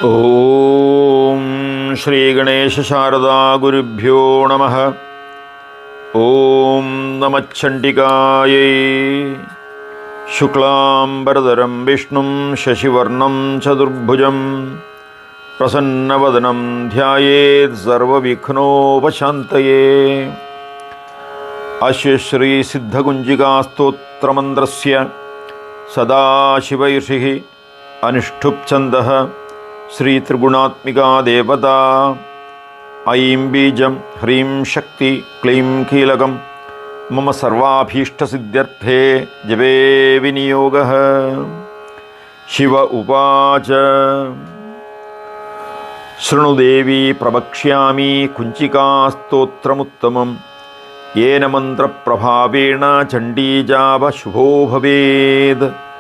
ഓം ശ്രീ ഗണേശ ശാരദാ ഗുരുഭ്യോ നമഃ. ഓം നമഃചണ്ഡികായൈ. ശുക്ലാംബരധരം വിഷ്ണും ശശിവർണം ചതുർഭുജം പ്രസന്നവദനം ധ്യായേത് സർവവിഘ്നോപശാന്തയേ. അസ്യ ശ്രീ സിദ്ധകുഞ്ചികാസ്തോത്രമന്ത്രസ്യ സദാശിവൈർഷിഃ അനുഷ്ഠുപ്ഛന്ദഃ ശ്രീ ത്രിഗുണാത്മികാ ദേവതാ. ഐം ബീജം ഹ്രീം ശക്തി ക്ലീം കീലകം മമ സർവാഭീഷ്ടസിദ്ധ്യർത്ഥേ ജപേ വിനിയോഗഃ. ശിവ ഉവാച ശൃണുദേവി പ്രവക്ഷ്യാമി കുഞ്ചികാസ്തോത്രമുത്തമം യേന മന്ത്രപ്രഭാവേണ ചണ്ഡീജാപ ശുഭോ ഭവേത്.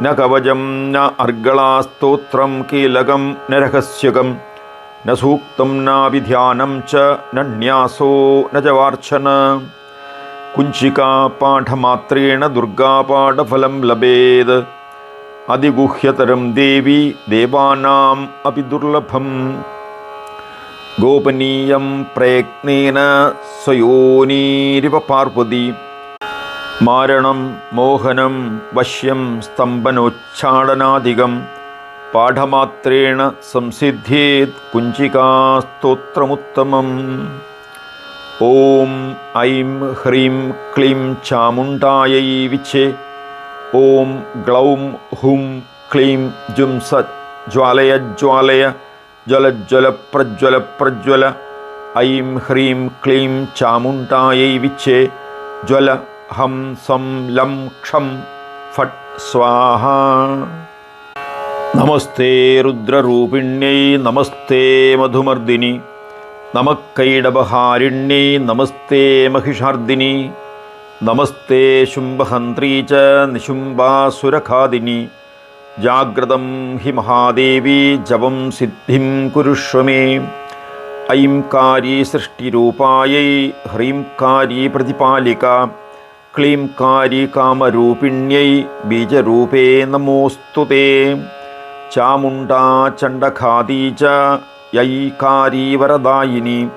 ന കവചം ന അർഗളാസ്തോത്രം കീലകം ന രഹസ്യകം ന സൂക്തം നാഭിധ്യാനം ച ന ന്യാസോ ന ച വാർച്ചന. കുഞ്ചികാ പാഠമാത്രേണ ദുർഗാപാഠഫലം ലഭേത്. അതിഗുഹ്യതരം ദേവി ദേവാനാം അപി ദുർലഭം. ഗോപനീയം പ്രയത്നേന സ്വയോനീരിവ പാർവതി. മാരണം മോഹനം വശ്യം സ്തംഭനോച്ഛാടനാദികം പാഠമാത്രേണ സംസിദ്ധ്യേത് കുഞ്ചികാസ്തോത്രമുത്തമം. ഓം ഐം ഹ്രീം ക്ലീം ചാമുണ്ഡായൈ വിച്ചേ. ഓം ഗ്ലൗം ഹും ക്ലീം ജും സ ജ്വാലയ ജ്വാലയ ജ്വലജ്വല പ്രജ്വല പ്രജ്വല. ഐം ഹ്രീം ക്ലീം ചാമുണ്ഡായൈ വിച്ചേ. ജ്വല ഹം സം ലം ക്ഷം ഫട്ട് സ്വാഹ. നമസ്തേ രുദ്രരൂപിണ്യൈ നമസ്തേ മധുമർദിനി നമഃ കൈടഭഹാരിണ്യൈ നമസ്തേ മഹിഷാർദിനി നമസ്തേ ശുംഭഹന്ത്രീ ച നിശുംഭാസുരഖാദിനി. ജാഗ്രതം ഹി മഹാദേവി ജപം സിദ്ധിം കുരുഷ്വ മേ. ഐംകാരി സൃഷ്ടിരൂപായൈ ഹ്രീംകാരി പ്രതിപാലിക ക്ലീംകാരി കാമരൂപിണ്യൈ ബീജരൂപേ നമോസ്തുതേ. ചാമുണ്ഡാ ചണ്ഡഖാദീ ച യൈകാരി വരദായിനി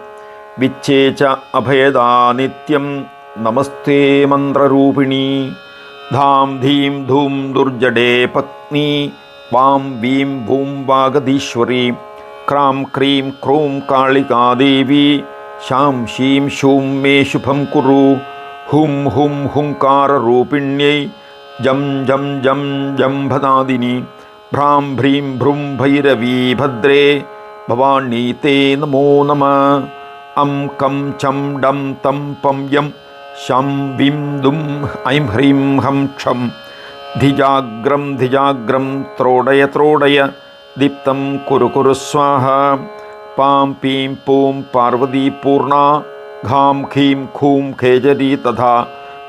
വിച്ഛേ ച അഭയദാ നിത്യം നമസ്തേ മന്ത്രരൂപിണി. ധാം ധീം ധൂം ദുർജടേ പത്നി warm വീം boom വാഗധീശ്വരി. Cramp cream ക്രൂം കാളികാദേവി Sham ശീം ശൂം may ശുഭം കുരു. ഹും ഹും ഹുങ്കാരരൂപിണ്യൈ ജം ജം ജം ജംഭനാദിനി. ഭ്രാം ഭ്രീം ഭ്രും ഭൈരവീ ഭദ്രേ ഭവാനീ തേ നമോ നമഃ. അം കം ചം ഡം തം പം യം ശം വിം ദും ഐം ഹ്രീം ഹം ക്ഷം. ധിജാഗ്രം ധിജാഗ്രം ത്രോടയ ത്രോടയ ദീപ്തം കുരു കുരു സ്വാഹ. പാം പീം പൂം പാർവതീ പൂർണ. ഘാം ഖീം ഖൂം ഖേജരീ തഥാ.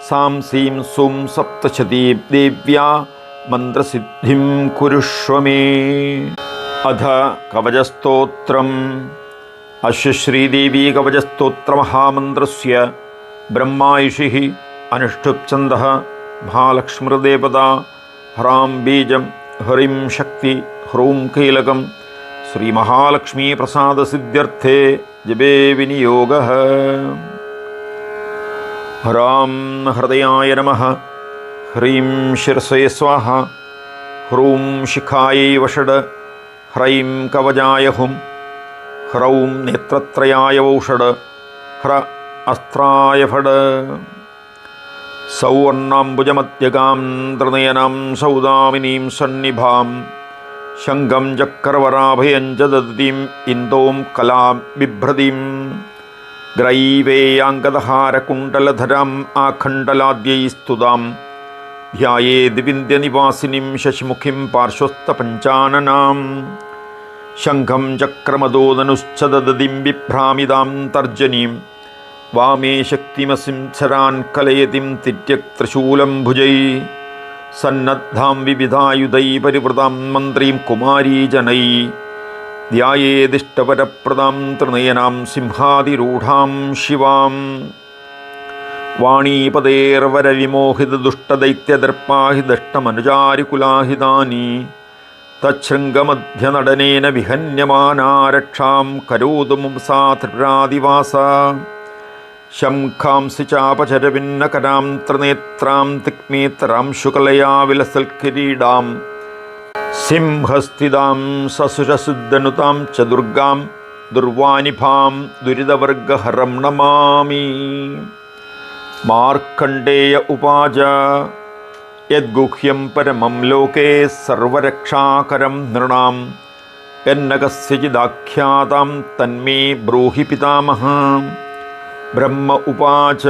സാം സീം സും സപ്തശതീ ദേവ്യാ മന്ത്രസിദ്ധിം കുരുഷ്വ മേ. അധ കവചസ്തോത്രം. അസ്യ ശ്രീദേവീ കവചസ്തോത്രമഹാമന്ത്രസ്യ ബ്രഹ്മായുഷിഃ അനുഷ്ഠുപ്ഛന്ദഃ മഹാലക്ഷ്മിർദേവതാ. ഹ്രാം ബീജം ഹ്രീം ശക്തി ഹ്രൂം കീലകം ശ്രീമഹാലക്ഷ്മീ പ്രസാദസിദ്ധ്യർത്ഥേ ജപേ വിനിയോഗഃ. ഹ്രാം ഹൃദയായ നമഃ. ഹ്രീം ശിരസേ സ്വാഹ. ഹ്രൂം ശിഖായൈ വഷഡ്. ഹ്രൈം കവചായ ഹും. ഹ്രൗം നേത്രത്രയായ വൗഷഡ്. ഹ്ര അസ്ത്രായ ഫഡ്. സൗവർണാംബുജമധ്യകാം ത്രിനയനാം സൗദാമിനീം സന്നിഭാം. ശംഖം ചക്രവരാഭയം ച ദദതീം ഇന്തോം കലാം ബിഭ്രതീം. ഗ്രൈവേയാംഗദഹാരകുണ്ഡലധരാം ആഖണ്ഡലാദ്യൈ സ്തുതാം. ധ്യായേത് വിന്ധ്യനിവാസിനീം ശശിമുഖീം പാർശ്വസ്ഥപഞ്ചാനനാം. ശംഖം ചക്രമദോധനുശ്ച ദദതീം ബിഭ്രാമിതാം തർജനീം. വാമേ ശക്തിമസിംസരാൻ കലയതിം തിര്യക്തൃശൂലം ഭുജൈ. സന്നദ്ധാം വിവിധായുധൈ പരിവൃതാം മന്ത്രീം കുമാരീജനൈ. ധ്യായേദിഷ്ടവരപ്രദാം ത്രിനയനാം സിംഹാതിരൂഢാം ശിവാം. വാണീപതേർവരവിമോഹിതദുഷ്ടദൈത്യദർപ്പാഹിതഷ്ടമനുചാരികുലാഹിതാനി തച്ഛൃംഗമധ്യനടനേന വിഹന്യമാനാ രക്ഷാം കരോതു മുംസാ ത്രിപുരാദിവാസ. ശംഖാംസി ചാപചരവിന്നകരാം ത്രിനേത്രാം തിക്മേതരാം ശുക്ലയാ വിലസൽക്കിരീടാം സിംഹസ്ഥിതാം സസുരസുദ്ധനുതാം ച ദുർഗാം ദുർവാനിഭാം ദുരിതവർഗഹരം നമാമി. മാർക്കണ്ഡേയ ഉപാച യദ്ഗുഹ്യം പരമം ലോകേ സർവരക്ഷാകരം നൃണാം യന്ന കസ്യചിദാഖ്യാതാം തന്മേ ബ്രൂഹി പിതാമഹ. ബ്രഹ്മ ഉപാച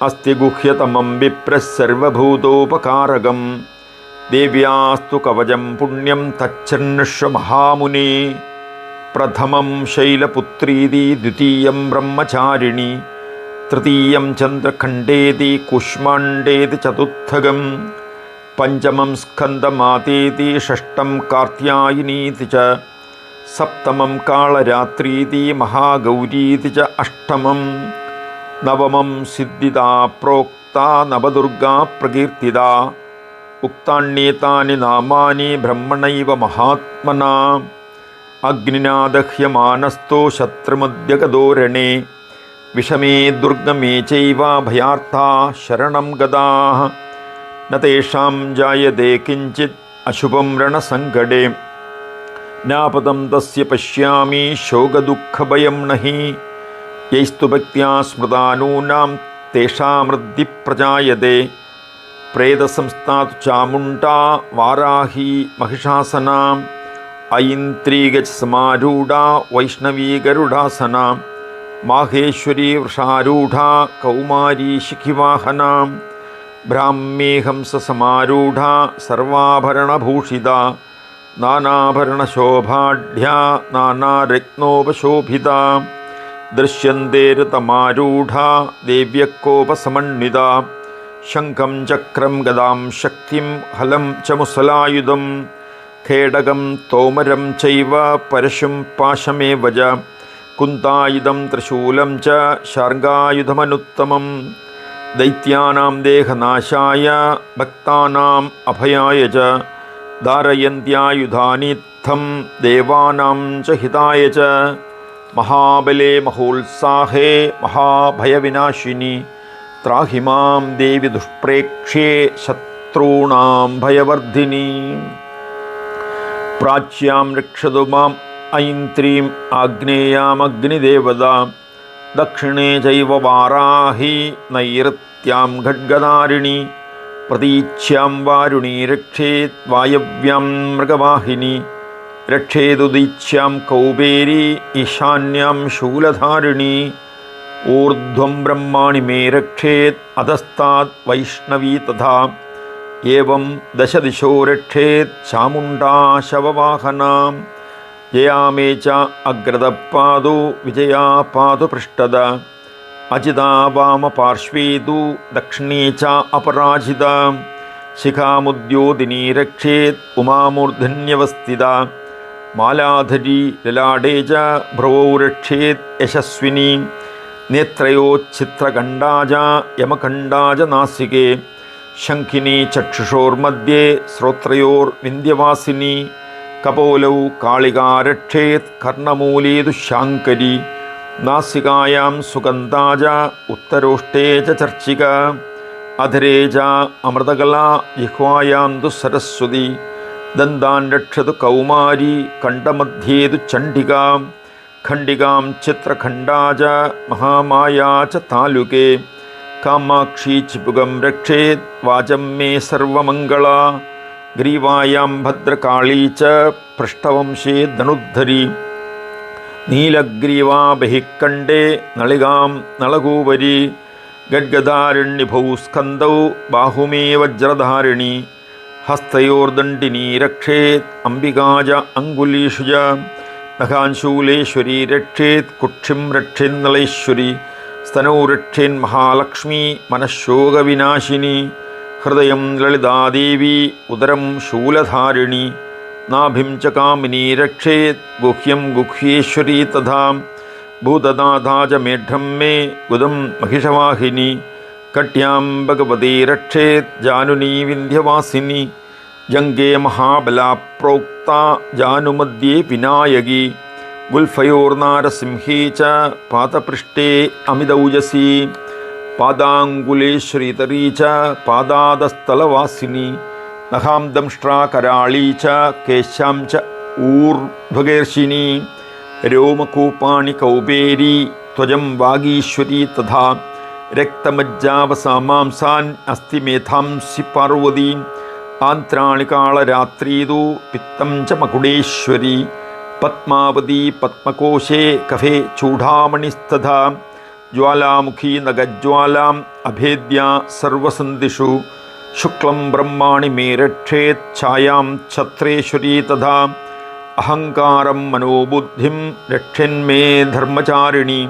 അസ്തി ഗുഹ്യതമം വിപ്രഃ സർവഭൂതോപകാരകം ദേവ്യാസ്തു കവചം പുണ്യം തച്ഛൃണ്വ മഹാമുനി. പ്രഥമം ശൈലപുത്രീതി ദ്വിതീയം ബ്രഹ്മചാരിണി തൃതീയം ചന്ദ്രഖണ്ഡേതി കുഷ്മാണ്ഡേതി ചതുർത്ഥകം പഞ്ചമം സ്കന്ദമാതേതി ഷഷ്ടം കാർത്യായനീതി ച സപ്തമം കാളരാത്രീതി മഹാഗൗരീതി ച അഷ്ടമം നവമം സിദ്ധിദാ പ്രോക്താ നവദുർഗാ പ്രകീർത്തിതാ ഉക്താണ്യേതാനി നാമാനി ബ്രഹ്മണൈവ മഹാത്മനാ. അഗ്നിനാ ദഹ്യമാനസ്തോ ശത്രുമുദ്യഗദോരണേ വിഷമേ ദുർഗമേ ചൈവ ഭയാർത്ഥാ ശരണം ഗതാഃ. ന തേഷാം ജായതേ കിഞ്ചിത് അശുഭം രണസങ്കടേ നാപദം തസ്യ പശ്യാമി ശോകദുഃഖഭയം നഹി. യൈസ്തു ഭക്ത്യാ സ്മൃതാ നൂനാം തേഷാമൃദ്ധി പ്രജായതേ. പ്രേതസംസ്ഥാതു ചാമുണ്ഡാ വാരാഹി മഹിഷാസനാ ഐന്ദ്രീഗജസമാരൂഢാ വൈഷ്ണവീ ഗരുഡാസനാ മാഹേശ്വരീ വൃഷാരൂഢാ കൗമാരീ ശിഖിവാഹനാ ബ്രാഹ്മീ ഹംസസമാരൂഢാ സർവാഭരണഭൂഷിതാ നാനാഭരണശോഭാഢ്യാ നാനാരത്നോപശോഭിതാ ദൃശ്യന്തേ രതമാരൂഢാ ദേവ്യക്കോപസമന്വിതാ ശംഖം ചക്രം ഗദാം ശക്തിം ഹലം ച മുസലായുധം ഖേടകം തോമരം ചൈവ പരശും പാശമേവ ച കുന്തായുധം ത്രിശൂലം ച ശാർങ്ഗായുധമനുത്തമം ദൈത്യാനാം ദേഹനാശായ ഭക്താനാം അഭയായ ച ധാരയന്ത്യായുധാനിത്ഥം ദേവാനാം ച ഹിതായ ച മഹാബലേ മഹോത്സാഹേ മഹാഭയവിനാശിനി ത്രാഹി മാം ദേവി ദുഷ്പ്രേക്ഷ്യേ ശത്രൂണാം ഭയവർദ്ധിനി. പ്രാച്യാം രക്ഷതു മാം ഐന്ത്രീം ആഗ്നേയാമഗ്നിദേവതാ ദക്ഷിണേ ചൈവ വാരാഹി നൈഋത്യാം ഖഡ്ഗധാരിണി പ്രതീച്യാം വാരുണീ രക്ഷേത് വായവ്യാം മൃഗവാഹിനി രക്ഷേതുദീച്യാം കൗബേരി ഈശാന്യാം ശൂലധാരിണി ഊർധ്വം ബ്രഹ്മാണി മേ രക്ഷേത് അധസ്താത് വൈഷ്ണവീ തഥാ ഏവം ദശദിശോ രക്ഷേത് ചാമുണ്ഡാ ശവവാഹനാ ജയാ മേ ച അഗ്രതപാദോ വിജയാ പാദപൃഷ്ഠത അജിതാ വാമപാർശ്വേ തു ദക്ഷിണേ ച അപരാജിത ശിഖാമുദ്യോതിനീ രക്ഷേത് ഉമാമൂർധന്യവസ്ഥിത മാലാധരി ലലാടേ ച ഭ്രുവൗ രക്ഷേത് യശസ്വിനി നേത്രയോച്ഛിത്രഖണ്ഡാ ച യമഖണ്ഡാ ച നാസികേ ശംഖിനി ചക്ഷുഷോർമധ്യേ ശ്രോത്രയോർവിന്ധ്യവാസിനി കപോലൗ കാളികാ രക്ഷേത് കർണമൂലേ ദുശാങ്കരി നാസികായാം സുഗന്ധാ ച ഉത്തരോഷ്ടേ ച ചർച്ചിക അധരേ ച അമൃതകലാ ജിഹ്വായാം തു സരസ്വതി ദന്താൻ രക്ഷതു കൗമാരി കണ്ഠമധ്യേ തു ചണ്ഡിക ഖണ്ഡികാം ചിത്രഖണ്ഡാ ച മഹാമായാ ച താലുകേ കാമാക്ഷി ചിപുകം രക്ഷേത് വാചം മേ സർവമംഗള ഗ്രീവായാം ഭദ്രകാളീ ച പൃഷ്ഠവംശേ ധനുദ്ധരി നീലഗ്രീവാ ബഹിക്കണ്ഠേ നളികാം നളകൂപരി ഗഡ്ഗധാരണ്യഭൗ സ്കന്ധൗ ബാഹുമേ വജ്രധാരിണി ഹസ്തയോർദണ്ഡിനീ രക്ഷേത് അംബികാ ച അംഗുലീഷു ച നഖാൻശൂലേശ്വരീ രക്ഷേത് കുക്ഷിം രക്ഷേന്നളേശ്വരി സ്തനൗ രക്ഷേൻ മഹാലക്ഷ്മി മനഃശോകവിനാശിനി ഹൃദയം ലളിതാദേവി ഉദരം ശൂലധാരിണി നാഭിം ച കാമിനീ രക്ഷേത് ഗുഹ്യം ഗുഹ്യേശ്വരീ തഥാ ഭൂതനാഥാ ച മേഢ്രം മേ ഗുദം മഹിഷവാഹിനി കട്യാം ഭഗവതി രക്ഷേത് ജാനുനീ വിന്ധ്യവാസിനി जङ्गे महाबला प्रोक्ता जानुमध्ये विनायकी गुल्फयोर्नारसिंही च पादपृष्ठे अमिदौजसी पादाङ्गुले श्रीतरी च पादादस्थलवासिनी नखां दंष्ट्राकराळी च केशां च ऊर्ध्वगेर्षिणी रोमकूपाणि कौबेरी त्वजं वागीश्वरी तथा रक्तमज्जावसामांसान् अस्थिमेधांसि पार्वती आन्त्राणि कालरात्रीदु पित्तं च मकुडेश्वरी पद्मावती पद्मकोशे कफे चूडामणिस्तथा ज्वालामुखी नगज्वालाम् अभेद्या सर्वसन्दिषु शुक्लं ब्रह्माणि मे रक्षेत् छायां छत्रेश्वरी तथा अहङ्कारं मनोबुद्धिं रक्षन्मे धर्मचारिणी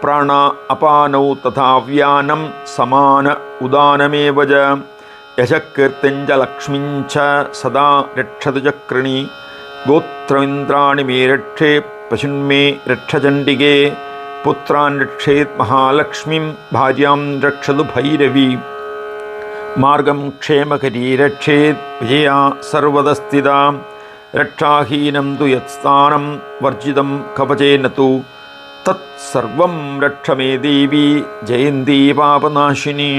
प्राण अपानौ तथा व्यानं समान उदानमेव च यशकीर्तिञ्च लक्ष्मीं च सदा रक्षतु चक्रिणी गोत्रमिन्द्राणि मे रक्षे पशुन्मे रक्षचण्डिके पुत्रान् रक्षेत् महालक्ष्मीं भार्यां रक्षतु भैरवी मार्गं क्षेमकरी रक्षेत् विजया सर्वदस्थिता रक्षाहीनं तु यत्स्थानं वर्जितं कवचेन तु तत्सर्वं रक्ष मे देवी जयन्ती पापनाशिनी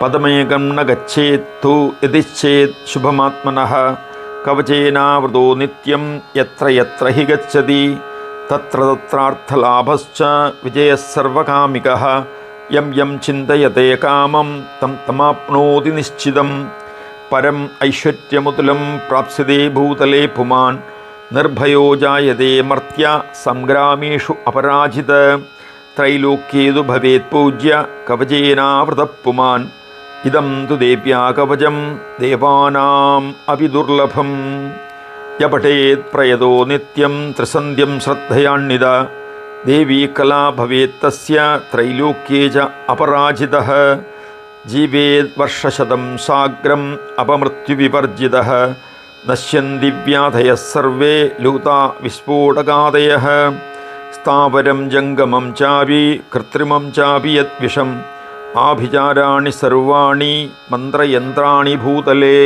पदमेकं न गच्छेत्तु यदि चेत् शुभमात्मनः कवचेनावृतो नित्यं यत्र यत्र हि गच्छति तत्र तत्रार्थलाभश्च विजयः सर्वकामिकः यं यं चिन्तयते कामं तं तमाप्नोति निश्चितं परम् ऐश्वर्यमुतुलं प्राप्स्यते भूतले पुमान् निर्भयो जायते मर्त्य संग्रामेषु अपराजित त्रैलोक्ये तु भवेत् पूज्य कवचेनावृतः पुमान् इदं तु देव्या कवचं देवानाम् अपि दुर्लभम् य पठेत् प्रयतो नित्यं त्रिसन्ध्यं श्रद्धयान्विता देवी कला भवेत् तस्य त्रैलोक्ये च अपराजितः जीवेत् वर्षशतं साग्रम् अपमृत्युविवर्जितः नश्यन्ति व्याधयः सर्वे लूता विस्फोटकादयः स्थावरं जङ्गमं चापि कृत्रिमं चापि यद्विषम् आभिचाराणि सर्वाणि मन्त्रयन्त्राणि भूतले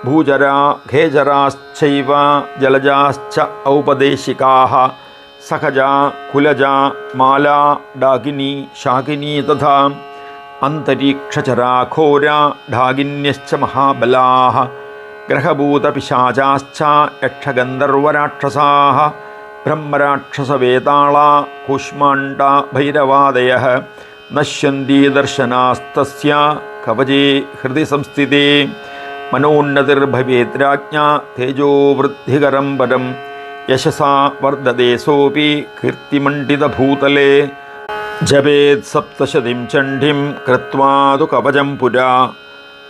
भूजरा खेजराश्चैव जलजाश्च औपदेशिकाः सखजा कुलजा माला डाकिनी शाकिनी तथा अन्तरीक्षचराघोरा डाकिन्यश्च महाबलाः ग्रहभूतपिशाचाश्च यक्षगन्धर्वराक्षसाः ब्रह्मराक्षसवेताळा कूष्माण्डा भैरवादयः नश्यन्ति दर्शनास्तस्य कवचे हृदि संस्थिते मनोन्नतिर्भवेत् राज्ञा तेजोवृद्धिकरं पदं यशसा वर्धते सोऽपि कीर्तिमण्डितभूतले जपेत् सप्तशतीं चण्डीं कृत्वा तु कवचं पुरा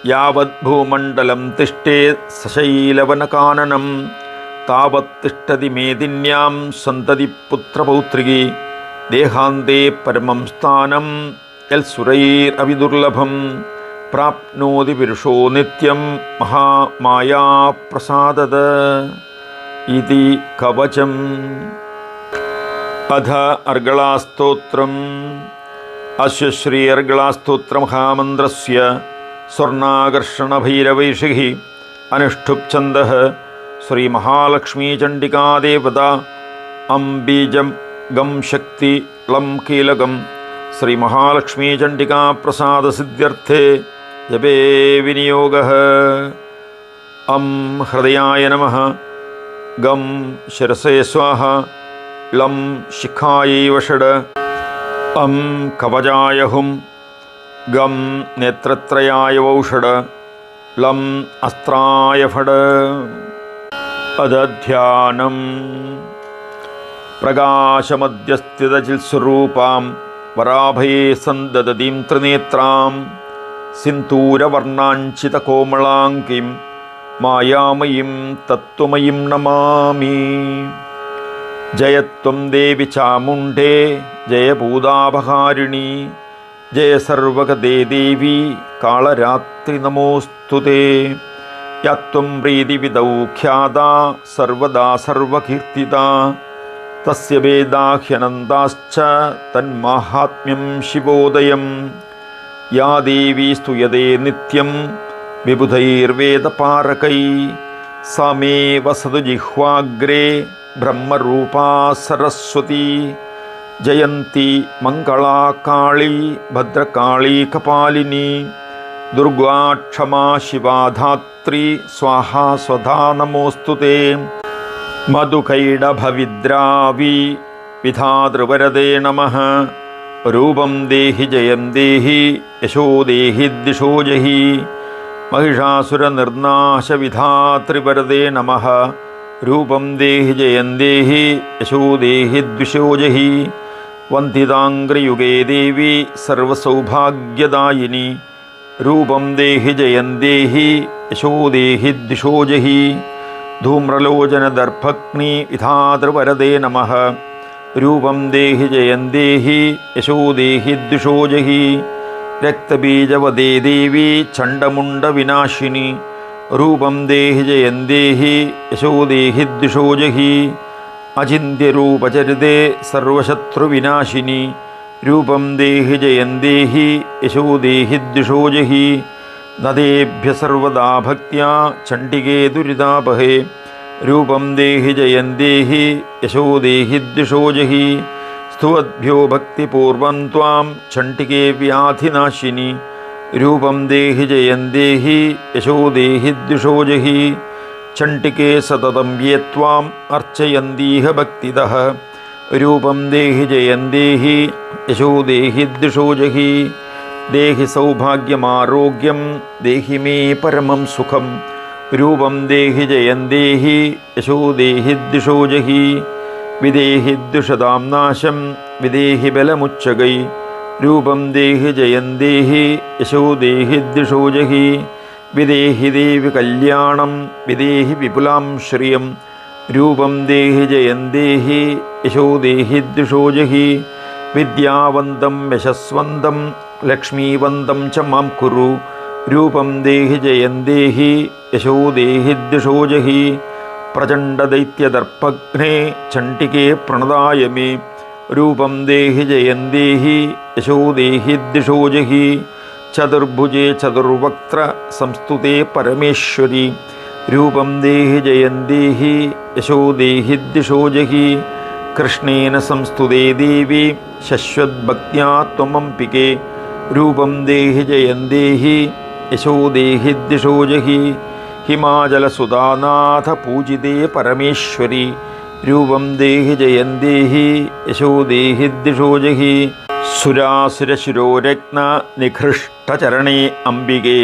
यावद्भूमण्डलं तिष्ठेत् सशैलवनकाननं तावत् तिष्ठति मेदिन्यां सन्तति पुत्रपौत्रिकी देहान्ते परमं स्थानं यल्सुरैरविदुर्लभं प्राप्नोति पुरुषो नित्यं महामायाप्रसादत इति कवचम्। अथ अर्गलास्तोत्रम्। अस्य श्री अर्गलास्तोत्रमहामन्त्रस्य स्वर्णाकर्षणभैरवैषिः अनुष्ठुप् श्रीमहालक्ष्मीचण्डिका देवता अम्बीजं गं शक्ति लं कीलकं श्रीमहालक्ष्मीचण्डिका प्रसादसिद्ध्यर्थे जपे विनियोगः। अं हृदयाय नमः, गं शिरसे स्वाहा, लं शिखायै वषड, अं कवचाय हुं, गं नेत्रत्रयाय वौषड, लं अस्त्राय फड। अदध्यानम्। प्रकाशमध्यस्थितचित्स्वरूपां वराभये सन्ददतीं त्रिनेत्रां सिन्दूरवर्णाञ्चितकोमलाङ्गीं मायामयीं तत्त्वमयीं नमामि। जयत्वं देवि चामुण्डे जय भूतापहारिणी जय सर्वगते देवी कालरात्रि नमोऽस्तु ते। यत्त्वं प्रीतिविदौ ख्याता सर्वदा सर्वकीर्तिता तस्य वेदाह्यनन्ताश्च तन्माहात्म्यं शिवोदयं। या देवी स्तूयते नित्यं विबुधैर्वेदपारकै सा मे वसतु जिह्वाग्रे ब्रह्मरूपा सरस्वती जयन्ती मङ्गला काली भद्रकाली कपालिनी दुर्गा क्षमा शिवा धात्री स्वाहा स्वधा नमोऽस्तु ते मधुकैडभविद्रावी विधातृवरदे नमः रूपं देहि जयं देहि यशो देहि दिशो जहि महिषासुरनिर्नाशविधातृवरदे नमः रूपं देहि जयं देहि यशो देहि द्विषो जहि वन्दिताङ्ग्रियुगे देवी सर्वसौभाग्यदायिनी रूपं देहि जयं देहि यशो देहि दिशो जहि धूम्रलोचनदर्भग्नि विधातृवरदे नमः रूपं देहि जयं देहि यशो देहि द्विषो जहि रक्तबीजवदे देवी चण्डमुण्डविनाशिनी रूपं देहि जयं देहि यशो देहि द्विषो जहि अचिन्त्यरूपचरिते सर्वशत्रुविनाशिनी रूपं देहि जयं देहि यशो देहि द्विषो जहि नदेभ्य सर्वदा भक्त्या चण्डिके दुरितापहे रूपं देहि जयं देहि यशो देहि द्विषो जहि स्तुवद्भ्यो भक्तिपूर्वं त्वां चण्डिके व्याधिनाशिनी रूपं देहि जयं देहि यशो देहि द्विषो जहि चण्डिके सततं ये त्वाम् अर्चयन्तीह भक्तिदः रूपं देहि जयं देहि यशो देहि द्विषो जहि देहि सौभाग्यमारोग्यं देहि मे परमं सुखं रूपं देहि जयं देहि यशो देहि द्विषो जहि विदेहि द्विषदां नाशं विदेहि बलमुच्चगै रूपं देहि जयं देहि यशो देहि द्विषो जहि विदेहि देवि कल्याणं विदेहि विपुलां श्रियं रूपं देहि जयं देहि यशो देहि द्विषो जहि विद्यावन्तं यशस्वन्तं लक्ष्मीवन्तं च मां कुरु रूपं देहि जयं देहि यशो देहि द्विषो जहि प्रचण्डदैत्यदर्पघ्ने चण्डिके प्रणदाय मे रूपं देहि जयं देहि यशो देहि द्विषो जहि चतुर्भुजे चतुर्वक्त्र संस्तुते परमेश्वरी रूपं देहि जयं देहि यशो देहि द्विषो जहि कृष्णेन संस्तुते देवी शश्वद्भक्त्या त्वमम्बिके रूपं देहि जयं देहि यशो देहि द्विषो जहि हिमाचलसुधानाथ पूजिते परमेश्वरी रूपं देहि जयं देहि यशो देहि द्विषो जहि सुरासुरशिरोरत्न निकृष्टचरणे अम्बिके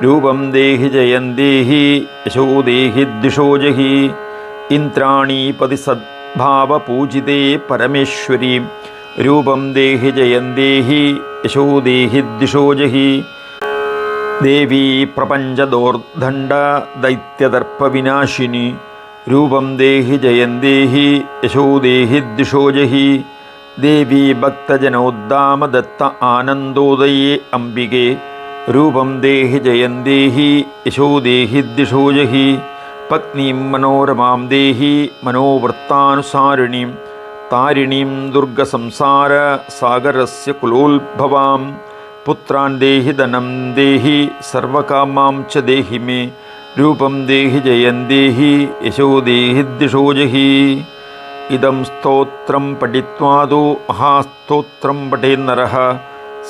रूपं देहि जयं देहि यशो देहि द्विषो जहि इन्द्राणीपति सद्भावपूजिते परमेश्वरी रूपं देहि जयं देहि यशो देहि द्विषो जहि देवी प्रपञ्चदोर्दण्ड दैत्यदर्पविनाशिनी रूपं देहि जयं देहि यशो देहि द्विषो जहि देवी भक्तजनोद्दाम दत्त आनन्दोदये अम्बिके रूपं देहि जयं देहि यशो देहि द्विषो जहि पत्नीं मनोरमां देहि मनोवृत्तानुसारिणीं तारिणीं दुर्गसंसारसागरस्य कुलोद्भवां पुत्रान् देहि धनं देहि सर्वकामां च देहि मे रूपं देहि जयं देहि यशो देहि द्विषो जहि इदं स्तोत्रं पठित्वादो महास्तोत्रं पठेन्नरः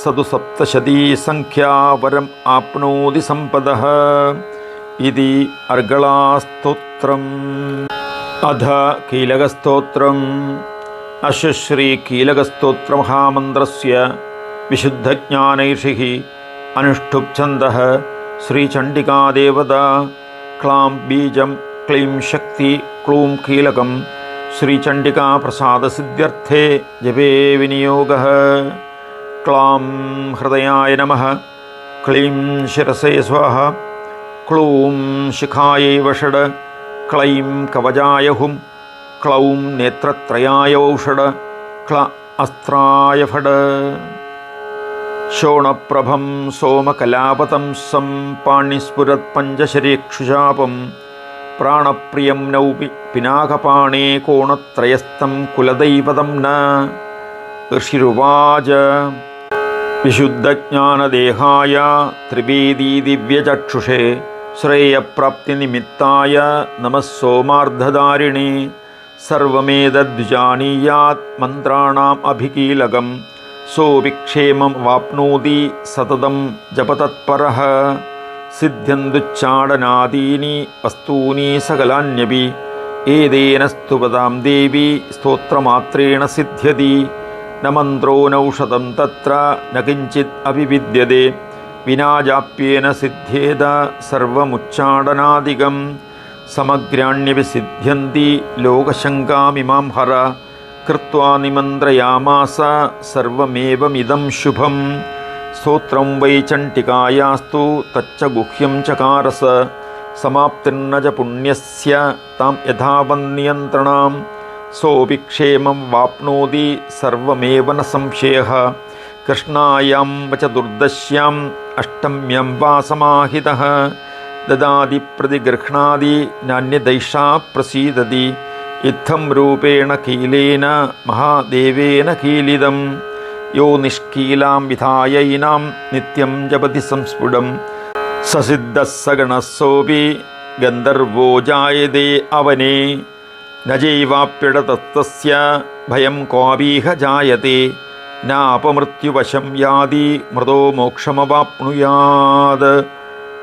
स तु सप्तशतीसङ्ख्यावरम् आप्नोति सम्पदः इति अर्गलास्तोत्रम्। अथ कीलकस्तोत्रम्। अस्य श्रीकीलकस्तोत्रमहामन्त्रस्य विशुद्धज्ञानैषिः अनुष्ठुप्छन्दः श्रीचण्डिकादेवता क्लां बीजं क्लीं शक्ति क्लूं कीलकं श्रीचण्डिकाप्रसादसिद्ध्यर्थे जपे विनियोगः। क्लां हृदयाय नमः, क्लीं शिरसे स्वाहा, क्लूं शिखायै वषड, क्लैं कवचाय हुं, क्लौं नेत्रत्रयाय औषड, क्ल अस्त्राय फड। शोणप्रभं सोमकलापतंसं पाणिस्फुरत्पञ्चशरीक्षुशापं प्राणप्रियं नौ पिनाकपाणे कोणत्रयस्थं कुलदैवतं न। ऋषिरुवाच വിശുദ്ധജ്ഞാനദേഹായ ത്രിവേദീ ദിവ്യചക്ഷുഷേ ശ്രേയപ്രാപ്തിനിമിത്തായ നമഃ സോമാർദ്ധധാരിണേ സർവമേതദ്വിജാനീയാത് മന്ത്രാണാം അഭികീലകം സോവിക്ഷേമം വാപ്നോതി സതതം ജപതത്പരഃ സിദ്ധ്യന്തുച്ചാടനാദീനി വസ്തൂനി സകലാന്യപി ഏതേന സ്തുപതാം ദേവി സ്തോത്രമാത്രേണ സിദ്ധ്യതി ന മന്ത്രോ നൗഷധം തത്ര ന കിഞ്ചിത് അഭിവിദ്യതേ വിനാജാപ്യേന സിദ്ധ്യേത സർവമുച്ചാടനാദികം സമഗ്രാണ്യപി സിദ്ധ്യന്തി ലോകശങ്കാമിമാം ഹര കൃത്വാ നിമന്ത്രയാമാസ സർവമേവമിദം ശുഭം സ്തോത്രം വൈ ചണ്ഡികായാസ്തു തച്ച ഗുഹ്യം ചകാരസ സമാപ്തിർന ച പുണ്യസ്യ താം യഥാവന്നിയന്ത്രണാം സോഭിക്ഷേമം വാപ്നോതി സർവമേവ ന സംശയഃ കൃഷ്ണായാം വച ദുർദശ്യാം അഷ്ടമ്യം വാ സമാഹിതഃ ദദാതി പ്രതിഗൃഹ്ണാതി നാന്യദൈഷാ പ്രസീദതി ഇത്തം രൂപേണ കീലേന മഹാദേവേന കീലിതം യോ നിഷ്കീലാം വിധായൈനാം നിത്യം ജപതി സംസ്ഫുടം സസിദ്ധഃ സഗണസോപി ഗന്ധർവോ ജായതേ അവനേ ന ചൈവാപ്യടതസ്തസ്യ ഭയം ക്വാപീഹ ജായതേ നാപമൃത്യുവശം യാതി മൃതോ മോക്ഷമവാപ്നുയാത്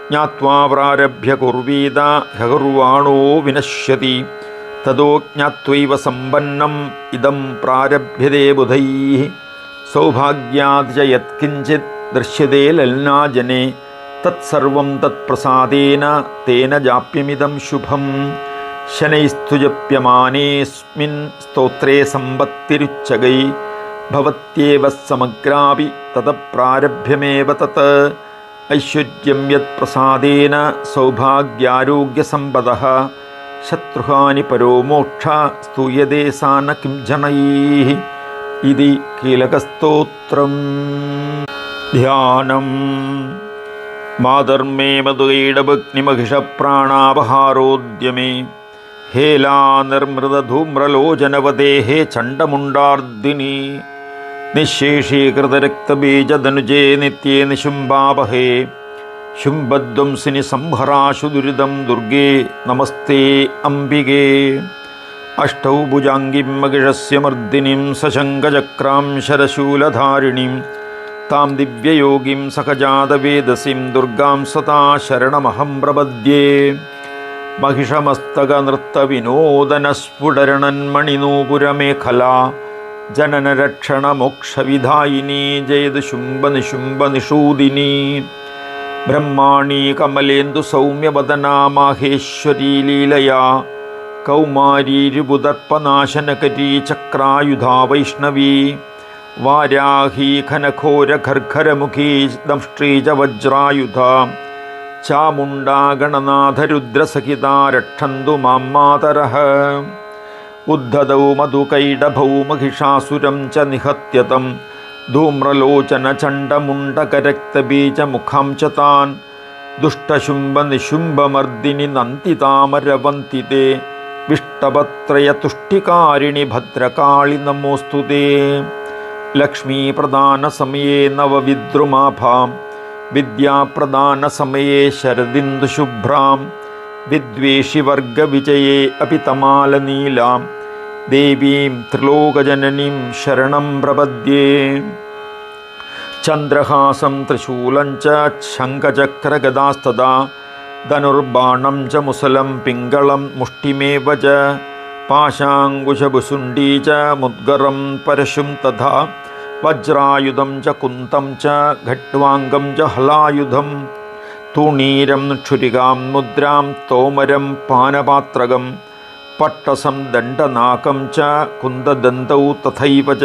ജ്ഞാത്വാ പ്രാരഭ്യ കുർവീത ഹകുർവാണോ വിനശ്യതി തതോ ജ്ഞാത്വൈവ സമ്പന്നം ഇദം പ്രാരഭ്യതേ ബുധൈഃ സൗഭാഗ്യാത് ച യത്കിഞ്ചിത് ദൃശ്യതേ ലൽനാജനേ തത്സർവം തത്പ്രസാദേന തേന ജാപ്യമിദം ശുഭം ശനൈസ്തു ജപ്യമാനേസ്മിൻ സ്തോത്രേ സമ്പത്തിരുച്ചകൈ ഭവത്യേവ സമഗ്രാപി തതഃ പ്രാരഭ്യമേവ തത് ഐശ്വര്യം യത് പ്രസാദേന സൗഭാഗ്യാരോഗ്യസമ്പദഃ ശത്രുഹാനി പരോ മോക്ഷ സ്തൂയതേ സാന കിം ജനൈഃ ഇതി കീലകസ്തോത്രം. ധ്യാനം. മാതർമേ മധുകൈടഭഗ്നിമഹിഷപ്രാണാപഹാരോദ്യമേ ഹേലാനിർമൃതധൂമ്രലോചനവദേ ഹേ ചണ്ഡമുണ്ടാർദിനി നിശേഷീകൃതരക്തബീജധനുജേ നിത്യേ നിശുംഭാവഹേ ശുംഭധ്വംസിനി സംഹരാശു ദുരിതം ദുർഗേ നമസ്തേ അംബികേ. അഷ്ടൗ ഭുജാംഗിം മഹിഷസ്യ മർദിനിം സശങ്കചക്രാം ശരശൂലധാരിണീം താം ദിവ്യയോഗിം സഹജാതവേദസിം ദുർഗാം സദാ ശരണമഹം പ്രപദ്യേ. महिषमस्तकनृत्तविनोदनस्फुटरणन्मणिनूपुरमेखला जननरक्षणमोक्षविधायिनी जयतु शुम्भनिशुम्भनिषूदिनी. ब्रह्माणी कमलेन्दुसौम्यवदना माहेश्वरी लीलया कौमारी रिपुदर्पनाशनकरी चक्रायुधा वैष्णवी वाराही घनघोरघर्घरमुखी दंष्ट्री च वज्रायुधा चामुण्डा गणनाथरुद्रसहिता रक्षन्तु मां मातरः. उद्धतौ मधुकैडभौ महिषासुरं च निहत्यतं धूम्रलोचनचण्डमुण्डकरक्तबीजमुखं च तान् दुष्टशुम्भनिशुम्भमर्दिनि नन्तितामरवन्ति ते विष्टभत्रयतुष्टिकारिणि भद्रकाळि नमोऽस्तु ते. लक्ष्मीप्रदानसमये नवविद्रुमाभां विद्याप्रदानसमये शरदिन्दुशुभ्रां विद्वेषिवर्गविजये अपि तमालनीलां देवीं त्रिलोकजननीं शरणं प्रपद्ये. चन्द्रहासं त्रिशूलं च शङ्खचक्रगदास्तदा धनुर्बाणं च मुसलं पिङ्गलं मुष्टिमेव च पाशाङ्कुशभुसुण्डी च मुद्गरं परशुं तथा वज्रायुधं च कुन्तं च खट्वाङ्गं च हलायुधं तूणीरं क्षुरिकां मुद्रां तोमरं पानपात्रकं पट्टसं दण्डनाकं च कुन्ददन्तौ तथैव च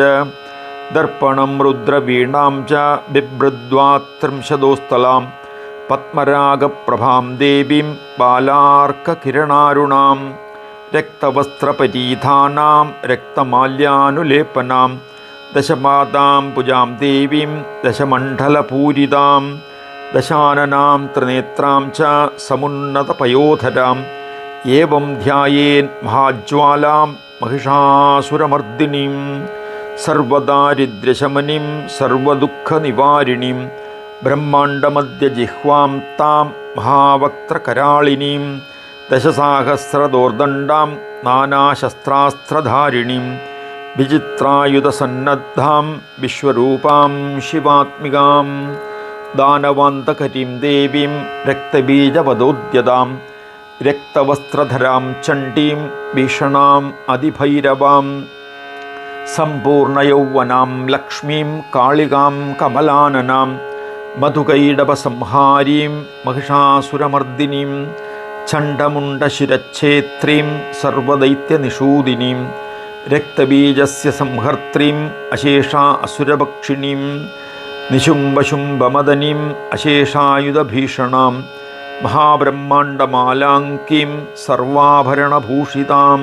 दर्पणं रुद्रवीणां च बिभ्रद्वा त्रिंशदोस्तलां पद्मरागप्रभां देवीं बालार्ककिरणारुणां रक्तवस्त्रपरीधानां रक्तमाल्यानुलेपनां दशपादां पुजां देवीं दशमण्डलपूरितां दशाननां त्रिनेत्रां च समुन्नतपयोधराम् एवं ध्यायेन् महाज्वालां महिषासुरमर्दिनीं സർവദാരിദ്ര്യശമനിം സർവദുഃഖനിവാരിണീം ബ്രഹ്മാണ്ഡമദ്യജിഹ്വാം താം മഹാവക്ത്രകരാളിനീം ദശസാഹസ്രദോർദണ്ഡാം നാനാശസ്ത്രാസ്ത്രധാരിണീം വിചിത്രായുധസന്നദ്ധാം വിശ്വരൂപാം ശിവാത്മികാം ദാനവാന്തകരീം ദേവീം രക്തബീജവദോദ്യതാം രക്തവസ്ത്രധരാം ചണ്ഡീം ഭീഷണാം അതിഭൈരവാം സമ്പൂർണയൗവനാം ലക്ഷ്മീം കാളികാം കമലാനനാം മധുകൈടവസംഹാരീം മഹിഷാസുരമർദിനീം ചണ്ഡമുണ്ഡശിരച്ഛേത്രീം സർവദൈത്യനിഷൂദിനീം രക്തബീജസ്യ സംഹർത്രീം അശേഷാ അസുരഭക്ഷിണീം നിശുംബശുംബമദനീം അശേഷായുധഭീഷണാം മഹാബ്രഹ്മാണ്ഡമാലാങ്കീം സർവാഭരണഭൂഷിതാം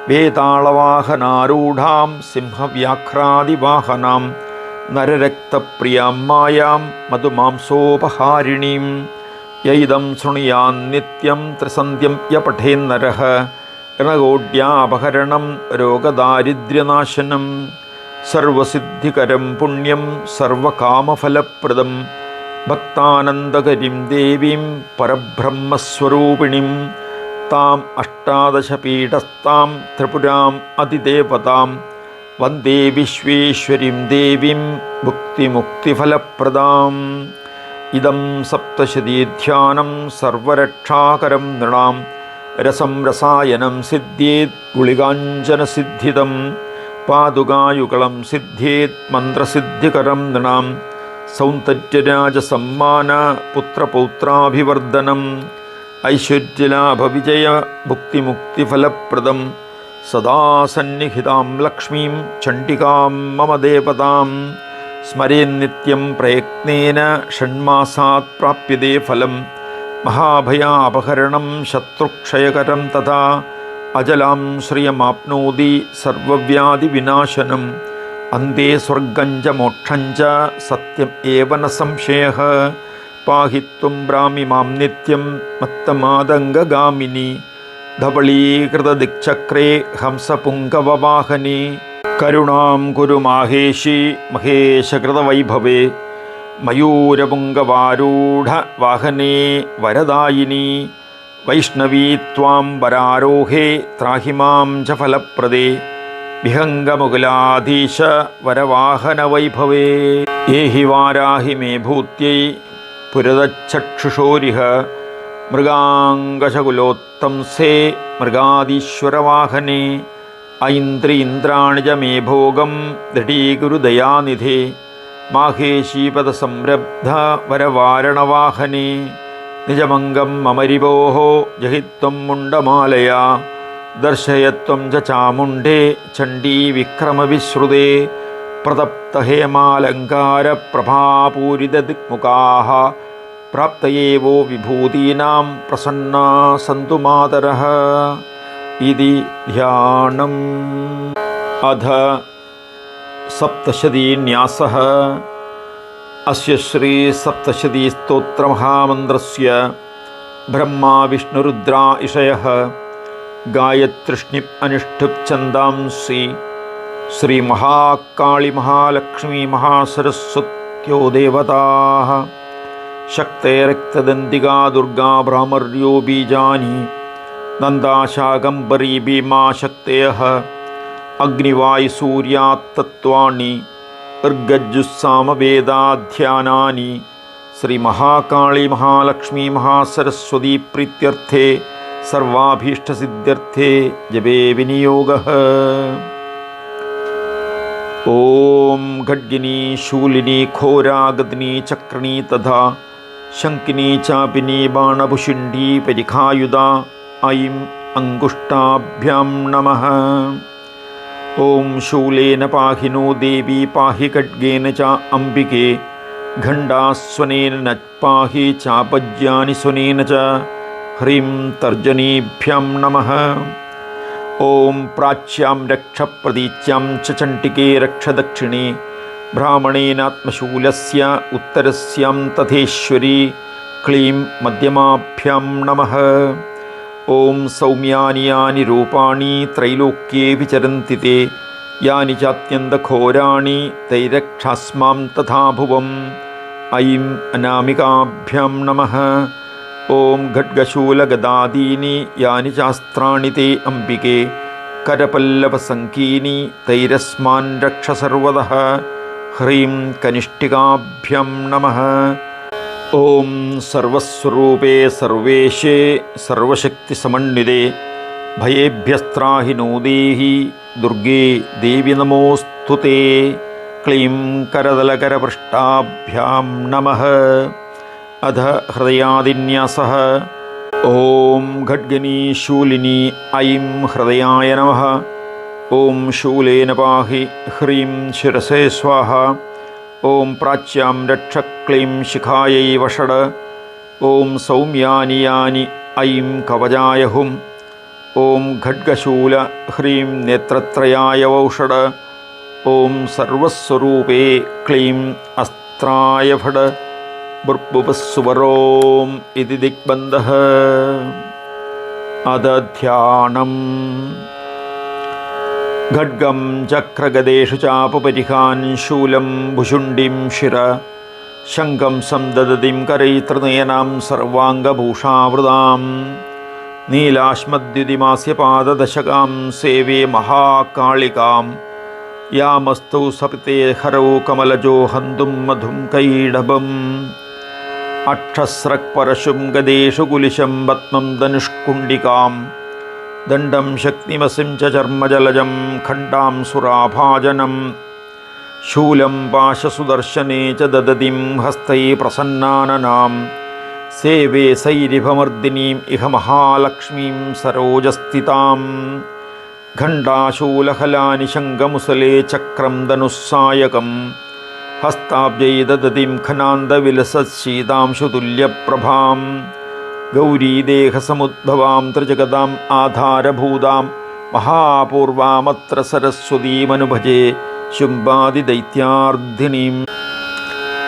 വേതാളവാഹനാരൂഢാം സിംഹവ്യാഘ്രാദിവാഹനാം നരരക്തപ്രിയാം മായാം മധുമാംസോപഹാരിണീം യൈദം ശൃണുയാന്നിത്യം ത്രിസന്ധ്യം യ പഠേന്നരഃ ഋണകോട്യാപഹരണം രോഗദാരിദ്ര്യനാശനം സർവസിദ്ധികരം പുണ്യം സർവകാമഫലപ്രദം ഭക്താനന്ദകരിം ദേവീം പരബ്രഹ്മസ്വരൂപിണീം താം അഷ്ടാദശപീഠസ്ഥാം ത്രിപുരാം അതിദേവതാം വന്ദേ വിശ്വേശ്വരീം ദേവീം ഭുക്തിമുക്തിഫലപ്രദാം ഇദം സപ്തശതീധ്യാനം സർവരക്ഷാകരം നൃണാം രസം രസായനം സിദ്ധ്യേത് ഗുളികാഞ്ജനസിദ്ധിദം പാദുകായുഗളം സിദ്ധ്യേത് മന്ത്രസിദ്ധികരം നൃണാം സൗന്ദര്യരാജസമ്മാന പുത്രപൗത്രാഭിവർദ്ധനം ഐശ്വര്യലാഭവിജയ ഭുക്തിമുക്തിഫലപ്രദം സദാ സന്നിഹിതാം ലക്ഷ്മീം ചണ്ഡികാം മമ ദേവതാം സ്മരേന്നിത്യം പ്രയത്നേന ഷണ്മാസാത് പ്രാപ്യതേ ഫലം മഹാഭയാപഹരണം ശത്രുക്ഷയകരം തഥാ അജലാം ശ്രിയമാപ്നോതി സർവവ്യാധിവിനാശനം അന്തേ സ്വർഗം ച മോക്ഷം ച സത്യം ഏവ ന സംശയഃ പാഹി ത്വം ബ്രാഹ്മി മാം നിത്യം മത്തമാതംഗഗാമിനി ധവളീകൃതദിക്ചക്രേ ഹംസപുങ്കവവാഹനേ കരുണാം കുരു മാഹേശി മഹേശകൃതവൈഭവേ മയൂരപുങ്കവാരൂഢ വാഹനേ വരദായിനി വൈഷ്ണവീ ത്വാം വരാരോഹേ ത്രാഹി മാം ച ഫലപ്രദേ വിഹംഗമുകുലാധീശ വരവാഹനവൈഭവേ ഏഹി വാരാഹി മേ ഭൂത്यै പുരതച്ചക്ഷുഷോരിഹ മൃഗാംഗശകുലോത്തംസേ മൃഗാദീശ്വരവാഹനേ ഐന്ദ്രീന്ദ്രാണി ച മേ ഭോഗം ദൃഢീകുരുദയാനിധേ മാഹേശീപദസംരബ്ധ വരവാരണവാഹനേ നിജമംഗം മമരിവോः ജഹിത്വം മുണ്ടമാലയാ ദർശയത്വം ച ചാമുണ്ഡേ ചണ്ഡീ വിക്രമവിശ്രുതേ പ്രതപ്തഹേമാലങ്കാരപ്രഭാപൂരിതദിക്മുഖാः പ്രാപ്തയേവോ വിഭൂതീനാം പ്രസന്നാ സന്തു മാതരഃ ഇതി ധ്യാനം. അധ സപ്തശതീന്യാസഃ. അസ്യ ശ്രീ സപ്തശതീസ്തോത്രമഹാമന്ത്രസ്യ ബ്രഹ്മാ വിഷ്ണുരുദ്രാ ഇഷയഃ ഗായത്രിഷ്ണിപ് അനുഷ്ഠുപ് ഛന്ദാംസി ശ്രീ മഹാകാളി മഹാലക്ഷ്മി മഹാസരസ്വത്യോ ദേവതാഃ ശക്തൈരക്തദന്തികാ ദുർഗാ ഭ്രാമര്യോ ബീജാനി നന്ദാശാകംബരീ ഭീമാ ശക്തയഃ അഗ്നിവായുസൂര്യാത്തത്വാണി ഋഗ്ഗജുസ്സാമവേദാധ്യാനാനി ശ്രീ മഹാകാളി മഹാലക്ഷ്മി മഹാസരസ്വതി പ്രീത്യർത്ഥേ സർവാഭീഷ്ടസിദ്ധ്യർത്ഥേ ജപേ വിനിയോഗഃ. ഓം ഖഡ്ഗിനി ശൂലിനി ഘോരാഗതിനി ചക്രണി തഥാ ശങ്കിനി ചാപിനി ബാണഭുഷിണ്ഡി പരിഖായുധ ഐം അങ്കുഷ്ടാഭ്യാം നമഃ. ഓം ശൂലേന പാഹിനോ ദേവി പാഹി ഖഡ്ഗേന ച അംബികേ ഖണ്ഡാസ്വനേന ന പാഹി ചാപജ്യാനി സ്വനേന ച ഹ്രീം തർജനീഭ്യാം നമഃ. ഓം പ്രാച്യാം രക്ഷ പ്രതീച്യാം ച ചണ്ഡികേ രക്ഷ ദക്ഷിണേ ബ്രാഹ്മണേനാത്മശൂലസ്യ ഉത്തരസ്യാം തഥേശ്വരി ക്ലീം മധ്യമാഭ്യാം നമഃ. ഓം സൗമ്യാനി യാനി രൂപാണി ത്രൈലോക്യേ വിചരന്തി തേ യാനി ചാത്യന്തഘോരാണി തൈരക്ഷാസ്മാം തഥാ ഭുവം. ഐം അനാമികാഭ്യാം നമഃ. ഓം ഖഡ്ഗശൂലഗദാദീനി യാനി ചാസ്ത്രാണി തേ അംബികേ കരപല്ലവസങ്കീനി തൈരസ്മാൻ രക്ഷ സർവതഃ. ഹ്രീം കനിഷ്ഠികാഭ്യാം നമഃ. ഓം സർവസ്വരൂപേ സർവേശേ സർവശക്തിസമന്വിതേ ഭയേഭ്യസ്ത്രാഹി നോ ദേഹി ദുർഗേ ദേവി നമോസ്തുതേ. ക്ലീം കരതലകരപൃഷ്ഠാഭ്യാം നമഃ. അധ ഹൃദയാദിന്യാസഃ. ഓം ഖഡ്ഗിനീ ശൂലിനി ഐം ഹൃദയായ നമഃ. ഓം ശൂലേന പാഹി ഹ്രീം ശിരസേ സ്വാഹ. ഓം പ്രാച്യാം രക്ഷ ക്ലീം ശിഖായൈ വഷട്. ഓം സൗമ്യാനി യാനി ഐം കവചായ ഹും. ഓം ഖഡ്ഗശൂല ഹ്രീം നേത്രത്രയായ വൗഷട്. ഓം സർവസ്വരൂപേ ക്ലീം അസ്ത്രായ ഫട്. ബുർബുവസ്സുവരോം ഇതി ദിഗ്ബന്ധഃ. അദധ്യാനം. ഖഡ്ഗം ചക്രഗദേഷു ചാപപരിഹാൻ ശൂലം ഭുഷുണ്ഡിം ശിര. ശംഖം സംദദതിം കരൈത്രനയനാം സർവാംഗഭൂഷാവൃതാം. നീലാശ്മദ്യുതിമാസ്യ പാദദശകാം സേവേ മഹാകാളികാം. യാമസ്തൗ സപിതേ ഹരൗ കമലജോ ഹന്തും മധും കൈഡഭം. അക്ഷസ്രക് പരശും ഗദേഷു കുലിശം പത്മം ധനുഷ്കുണ്ഡികാം. ദണ്ഡം ശക്തിമസിം ച ചർമ്മജലജം ഖണ്ഡാം സുരാഭാജനം. ശൂലം പാശസുദർശനേ ച ദദതിം ഹസ്തൈ പ്രസന്നാനനാം. സേവേ സൈരിഭമർദിനീം ഇഹ മഹാലക്ഷ്മീം സരോജസ്ഥിതാം. ഖണ്ഡാശൂലഹലാനി ശംഖമുസലേ ചക്രം ധനുസ്സായകം. ഹസ്താബ്ജൈ ദദതിം ഖനാന്ദവിലസത്ശീതാംശുതുല്യപ്രഭാം. ഗൗരീദേഹസമുദ്ഭവാം ത്രിജഗതാം ആധാരഭൂതാം. മഹാപൂർവാമത്ര സരസ്വതീമനുഭജേ ശുംഭാദിദൈത്യാർദ്ധിനീം.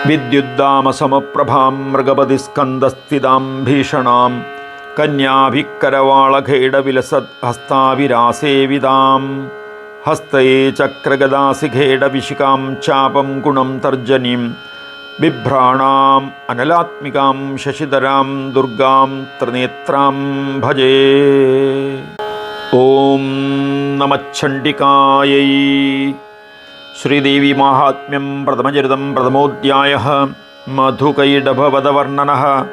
വിദ്യുദ്ദാമസമപ്രഭാം മൃഗപതിസ്കന്ധസ്ഥിതാം ഭീഷണാം. കന്യാഭിക്കരവാളഖേടവിലസത് ഹസ്താവിരാസേവിതാം. ഹസ്തേ ചക്രഗദാസിഖേടവിശികാം ചാപം ഗുണം തർജനീം. ബിഭ്രാണാം അനലാത്മികാം ശശിധരാം ദുർഗാം ത്രിനേത്രാം ഭജേ. ഓം നമഃചണ്ഡികായൈ. ശ്രീദേവി മാഹാത്മ്യം പ്രഥമചരിതം പ്രഥമോധ്യായഃ. മധുകൈഡഭവദവർണ്ണനഃ.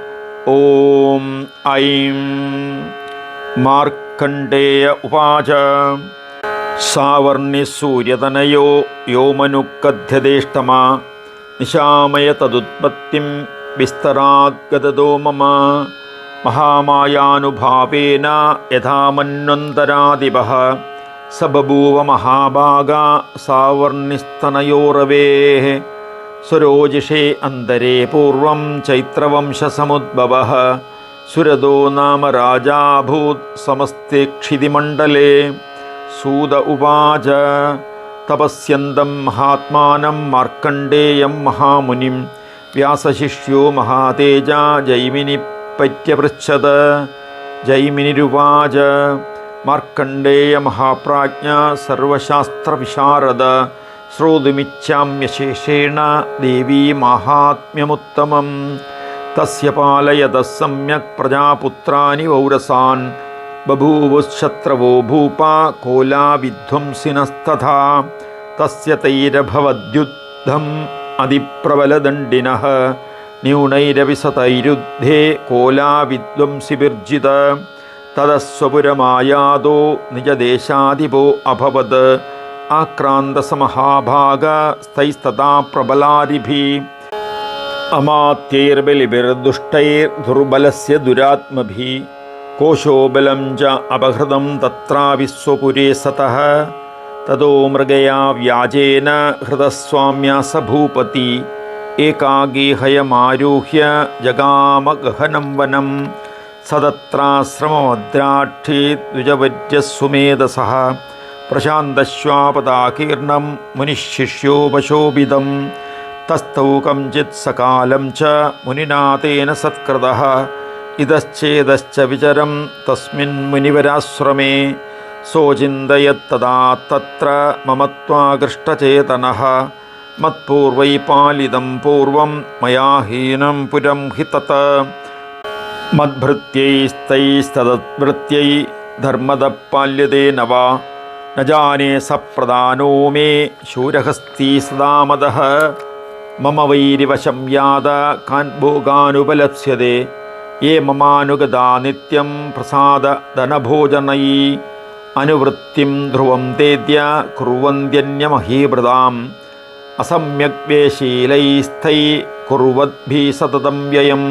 ഓം ഐം മാർക്കണ്ഡേയ ഉവാച. സാവർണി സൂര്യതനയോ യോ മനുക്കഥ്യദേഷ്ടമാ. നിശാമയ തദുത്പത്തിം വിസ്തരാദ്ഗതോ മമ. മഹാമായാനുഭാവേന യഥാ മന്വന്തരാദിപഃ. സ ബഭൂവ മഹാഭാഗാ സാവർണിസ്തനയോരവേഃ. സ്വരോജിഷേ അന്തരേ പൂർവം ചൈത്രവംശസമുദ്ഭവഃ. സുരതോ നാമ രാജാഭൂത് സമസ്തേ ക്ഷിതിമണ്ഡലേ. സൂത ഉവാച. തപസ്യന്തം മഹാത്മാനം മാർക്കണ്ഡേയം മഹാമുനിം. വ്യാസശിഷ്യോ മഹാതേജാ ജൈമിനി പര്യപൃച്ഛത്. ജൈമിനിരുവാച. മാർക്കണ്ഡേയ മഹാപ്രാജ്ഞ സർവശാസ്ത്രവിശാരദ. ശ്രോതുമിച്ഛാമ്യശേഷേണ ദേവീ മാഹാത്മ്യമുത്തമം. തസ്യ പാലയതഃ സമ്യക് പ്രജാപുത്രാണി വൗരസാൻ. ബഭൂവുശത്രവോ ഭൂപാ കോലാവിധ്വംസിനസ്തഥാ. തസ്യ തൈരഭവദ്യുദ്ധം അതിപ്രബലദണ്ഡിനഃ. ന്യൂനൈരവിസതൈരുദ്ധേ കോലാവിധ്വംസിഭിർജിത. തതസ്വപുരമായാതോ നിജദേശാധിപോ അഭവത്. ആക്രാന്തസമഹാഭാഗ സ്ഥൈസ്തഥാ പ്രബലാരിഭിഃ. അമാത്യൈർബലിഭിർദുഷ്ടൈർദുർബലസ്യ ദുരാത്മഭിः. കോശോ ബലം ച അപഹൃതം തത്രാവിശ്വപുരേ സതഃ. തതോ മൃഗയാ വ്യാജേന ഹൃതസ്വാമ്യാസ ഭൂപതി. ഏകാഗേഹയമാരൂഹ്യ ജഗാമ ഗഹനം വനം. സതത്രാശ്രമമദ്രാക്ഷി ദ്വിജവര്യസുമേധസഃ. പ്രശാന്തശ്വാപദാകീർണം മുനിശിഷ്യോപശോഭിതം. തസ്ഥൗ കംചിത് സകാലം ച മുനിനാ തേന സത്കൃതഃ. ഇതശ്ചേതശ്ച വിചരം തസ്മിൻ മുനിവരാശ്രമേ. सोचिन्तयत्तदा तत्र ममत्वाकृष्टचेतनः मत्पूर्वैपालितं पूर्वं मया हीनं पुरं हि तत् मद्भृत्यैस्तैस्तदद्भृत्यै धर्मदः पाल्यते न वा न जाने सप्रदानो मे शूरहस्ती सदा मदः मम वैरिवशं याद कान् भोगानुपलप्स्यते ये ममानुगदा नित्यं प्रसादधनभोजनै अनुवृत्तिं ध्रुवं तेद्य कुर्वन्त्यन्यमहीभृताम् असम्यग्वेशीलैस्थै कुर्वद्भिः सततं व्ययं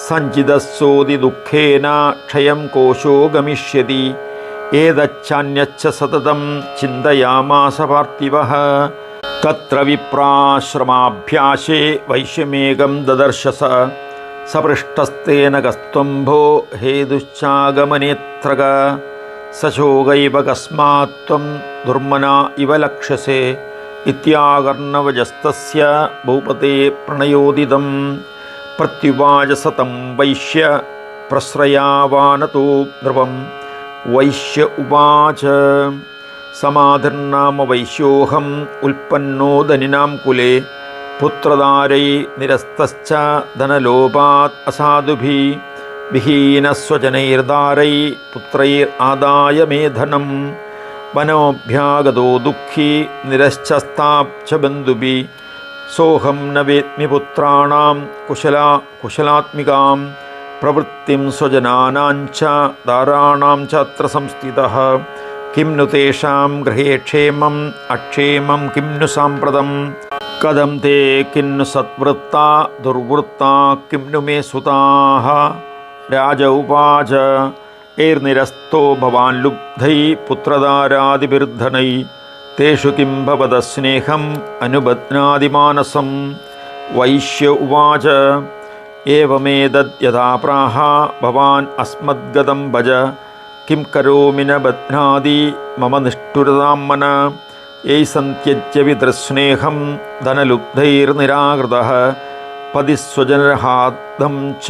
सञ्चिदस्सोदिदुःखेन क्षयं कोशो गमिष्यति एतच्चान्यच्च सततं चिन्तयामास पार्थिवः तत्र विप्राश्रमाभ्यासे वैश्यमेघं ददर्शस सपृष्टस्तेन कस्त्वम्भो हेतुश्चागमनेऽत्रग सशोकैव कस्मात् त्वं दुर्मना इव लक्ष्यसे इत्याकर्णवजस्तस्य भूपते प्रणयोदितं प्रत्युवाच सतं वैश्य प्रश्रयावानतो ध्रुवं वैश्य उवाच समाधिर्नाम वैश्योऽहम् उत्पन्नो धनिनां कुले पुत्रदारै निरस्तश्च धनलोभात् असाधुभिः विहीनस्वजनैर्दारै पुत्रैरादाय मे धनं वनोऽभ्यागतो दुःखी निरश्चस्ताच्च बन्धुभिः सोऽहं न वेत्मि पुत्राणां कुशलात्मिकां प्रवृत्तिं स्वजनानां च दाराणां च अत्र संस्थितः किं नु तेषां गृहे क्षेमम् अक्षेमं किं नु साम्प्रतं कथं ते किं नु सद्वृत्ता दुर्वृत्ता किं नु मे सुताः राज उवाच एर्निरस्तो भवान् लुब्धै पुत्रदारादिभिर्धनै तेषु किं भवतः स्नेहम् अनुबध्नाति मानसं वैश्य उवाच एवमेतद्यथा प्राह भवान् अस्मद्गतं भज किं करोमि न बध्नाति मम निष्ठुरतां मन ये सन्त्यज्य पितृस्नेहं धनलुब्धैर्निराकृतः पतिस्वजनहार्दं च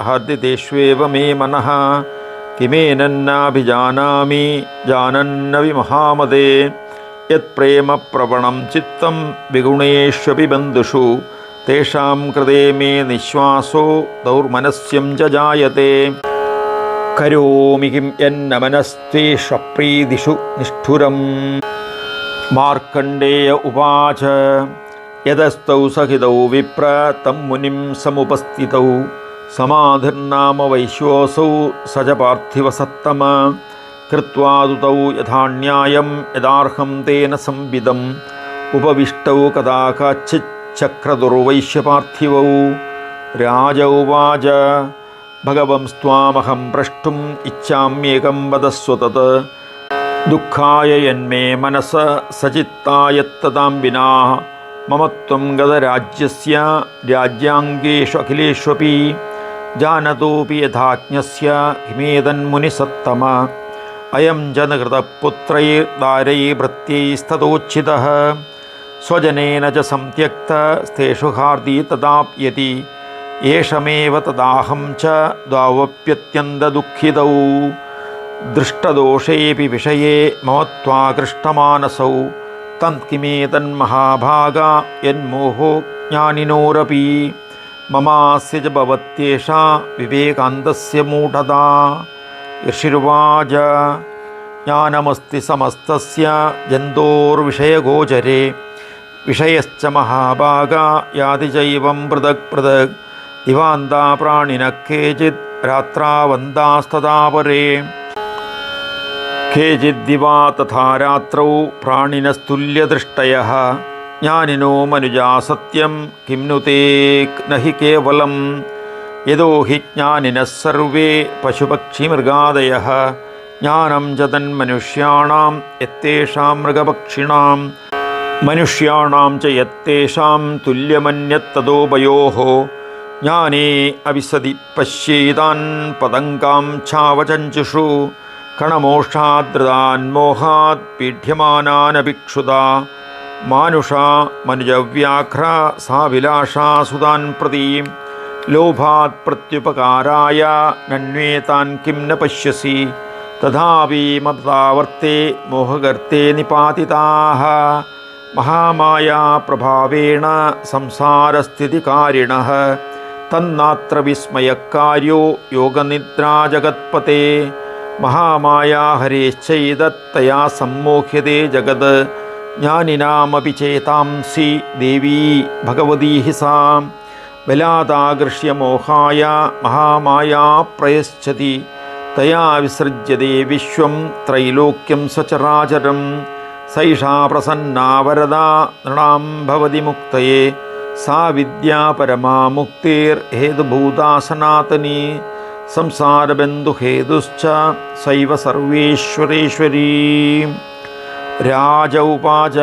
हार्दितेष्वेव मे मनः किमेनन्नाभिजानामि जानन्न विमहामते यत्प्रेमप्रवणं चित्तं विगुणेष्वपि बन्धुषु तेषां कृते मे निःश्वासो दौर्मनस्यं च जायते करोमि किं यन्न मनस्त्वेष्वप्रीतिषु निष्ठुरम् मार्कण्डेय उवाच यदस्तौ सहितौ विप्र तं मुनिं समुपस्थितौ समाधिर्नाम वैश्योऽसौ स च पार्थिवसत्तम कृत्वा दुतौ यथा न्यायं यदार्हं तेन संविदम् उपविष्टौ कदा काचिच्चक्रदुर्वैश्यपार्थिवौ राज उवाच भगवंस्त्वामहं प्रष्टुम् इच्छाम्येकं वदस्व तत् दुःखाय यन्मे मनस सचित्तायत्ततां विना मम त्वं गतराज्यस्य राज्याङ्गेषु अखिलेष्वपि जानतोऽपि यथाज्ञस्य हिमेतन्मुनिसत्तम अयं जनकृतपुत्रैर्दारैर्भृत्यैस्ततोच्चितः स्वजनेन च संत्यक्तस्तेषु हार्दी तदाप्यति एषमेव तदाहं च द्वावप्यत्यन्तदुःखितौ दृष्टदोषेऽपि विषये मम त्वाकृष्टमानसौ तत्किमेतन्महाभागा यन्मोहो ज्ञानिनोरपि ममास्य च भवत्येषा विवेकान्तस्य मूढता ऋषिर्वाच ज्ञानमस्ति समस्तस्य जन्तोर्विषयगोचरे विषयश्च महाभागा याति चैवं पृथक् पृथक् दिवान्ता प्राणिनः केचित् रात्रावन्तास्तथा परे केचिद्दिवा तथा रात्रौ प्राणिनस्तुल्यदृष्टयः ज्ञानिनो मनुजा सत्यं किं नु ते न हि केवलं यतो हि ज्ञानिनः सर्वे पशुपक्षिमृगादयः ज्ञानं च तन्मनुष्याणां यत्तेषां मृगपक्षिणां मनुष्याणां च यत्तेषां तुल्यमन्यत्तदोभयोः ज्ञाने अविसदि पश्येतान् पतङ्गां छावचञ्चुषु कणमोषाद्रदान्मोहात् पीड्यमानानभिक्षुता मानुषा मनुजव्याघ्रा सा विलासा सुतान् प्रति लोभात् प्रत्युपकाराय नन्वेतान् किं न पश्यसि तथापि ममतावर्ते मोहगर्ते निपातिताः महामाया प्रभावेण संसारस्थितिकारिणः तन्नात्र विस्मयकार्यो योगनिद्रा जगत्पते महामाया हरेश्चैदत्तया सम्मोह्यते जगत् ज्ञानिनामपि चेतांसि देवी भगवती हि सा बलादागृह्य मोहाय महामाया प्रयश्चति तया विसृज्यते विश्वं त्रैलोक्यं सचराचरं सैषा प्रसन्ना वरदा नृणां भवति मुक्तये सा विद्या परमा मुक्तिर्हेतुभूता सनातनी संसारबन्धुहेतुश्च सैव सर्वेश्वरेश्वरी। राज उवाच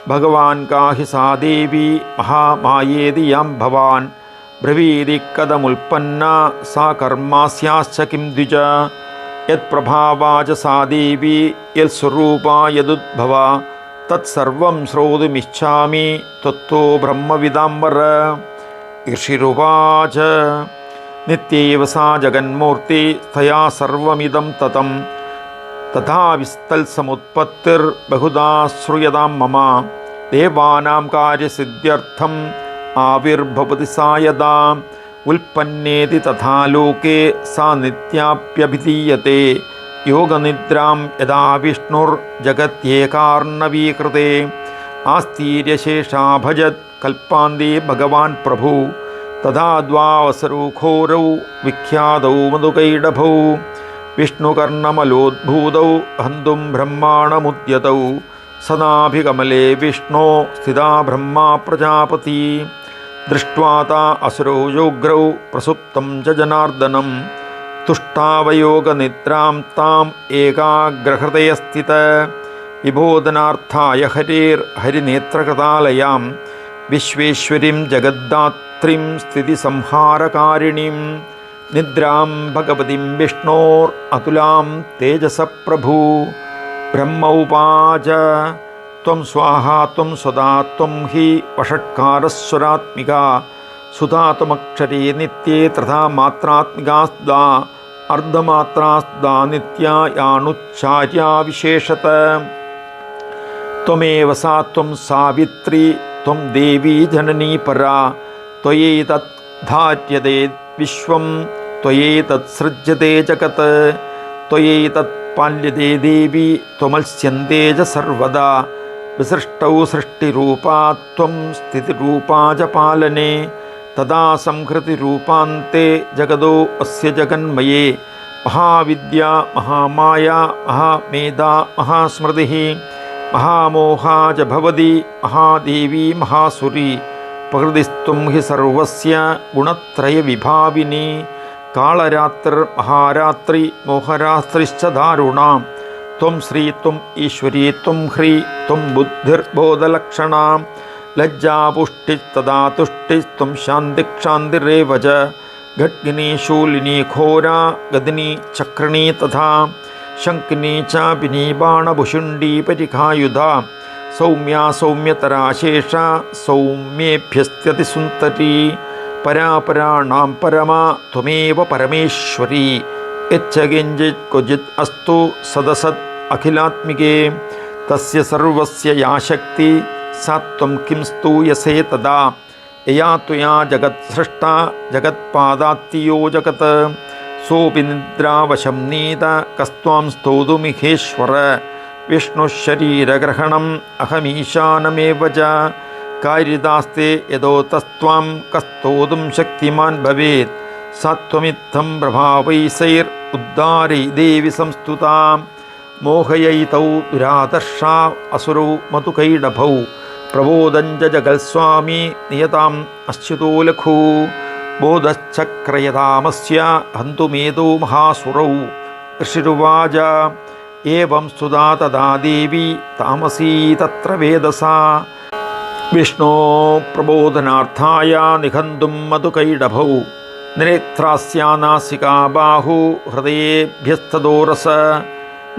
भगवान् का हि सा देवी महामायेति यां भवान् ब्रवीति कथमुत्पन्ना सा कर्मास्याश्च किं द्विज यत्प्रभावा च सा देवी यत्स्वरूपा यदुद्भवा तत्सर्वं श्रोतुमिच्छामि तत्तो ब्रह्मविदाम्बर। ऋषिरुवाच नित्यैव सा जगन्मूर्ति तया सर्वमिदं ततं तथा विस्तल्समुत्पत्तिर्बहुधा श्रूयतां मम देवानां कार्यसिद्ध्यर्थम् आविर्भवति सा यदा उल्पन्नेति तथा लोके सा नित्याप्यभिधीयते योगनिद्रां यदा विष्णुर्जगत्येकार्णवीकृते आस्तीर्यशेषा भजत् कल्पान्ते भगवान् प्रभु तथा द्वावसरौ घोरौ विख्यातौ मधुकैडभौ विष्णुकर्णमलोद्भूतौ हन्तुं ब्रह्माणमुद्यतौ सदाभिकमले विष्णो स्थिता ब्रह्मा प्रजापति दृष्ट्वा ता असुरौ योग्रौ प्रसुप्तं च जनार्दनं तुष्टावयोगनिद्रां ताम् एकाग्रहृदये स्थित विबोधनार्थाय हरिनेत्रकृतालयां विश्वेश्वरीं जगद्धात्रीं स्थितिसंहारकारिणीं निद्रां भगवतीं विष्णोरतुलां तेजसप्रभु। ब्रह्म उवाच त्वं स्वाहा त्वं सदा त्वं हि वषट्कारस्वरात्मिका सुधा त्वमक्षरे नित्ये तथा मात्रात्मिकास्दा अर्धमात्रास्दा नित्या यानुच्चार्या विशेषत त्वमेव सा त्वं सावित्री त्वं देवी जननी परा त्वयैतत् धार्यते विश्वं त्वयैतत् सृज्यते जगत् त्वयैतत् पाल्यते देवी त्वमल्स्यन्ते च सर्वदा विसृष्टौ सृष्टिरूपा त्वं स्थितिरूपा च पालने तदा संहृतिरूपान्ते जगदो अस्य जगन्मये महाविद्या महामाया महामेधा महास्मृतिः महामोहा च भवति महादेवी महासुरी प्रकृतिस्त्वं हि सर्वस्य गुणत्रयविभाविनी कालरात्रिर्महारात्रि मोहरात्रिश्च दारुणा त्वं श्री त्वं ईश्वरी त्वं ह्री त्वं बुद्धिर्बोधलक्षणा लज्जापुष्टिस्तदा तुष्टिस्त्वं शान्तिक्षान्तिरेव च घट्गिनी शूलिनी घोरा गदिनी चक्रिणी तथा शङ्किनी चापिनी बाणभुषुण्डी परिखायुधा सौम्या सौम्यतरा शेषा सौम्येभ्यस्त्यतिसुन्दरी परापराणां परमा त्वमेव परमेश्वरी यच्च किञ्चित् क्वचित् अस्तु सदसत् अखिलात्मिके तस्य सर्वस्य या शक्ति सा त्वं किं स्तूयसे तदा यया त्वया जगत्सृष्टा जगत्पादात्तियो जगत् सोऽपि निद्रावशं नीत कस्त्वां स्तोतुमिहेश्वर विष्णुशरीरग्रहणम् अहमीशानमेव च कार्यदास्ते यदोतस्त्वां कस्तोतुं शक्तिमान् भवेत् सा त्वमित्थं प्रभावैसैरुद्धारै देवि संस्तुता मोहयैतौ विरादर्शा असुरौ मधुकैडभौ प्रबोधञ्च जगत्स्वामी नियताम् अच्युतो लघु बोधश्चक्रयतामस्य हन्तुमेतो महासुरौ ऋषिरुवाच एवं स्तुता तदा देवी तामसी तत्र वेदसा विष्णो प्रबोधनार्थाय निघन्तुं मधुकैडभौ नेत्रास्या नासिका बाहु हृदयेभ्यस्तदोरस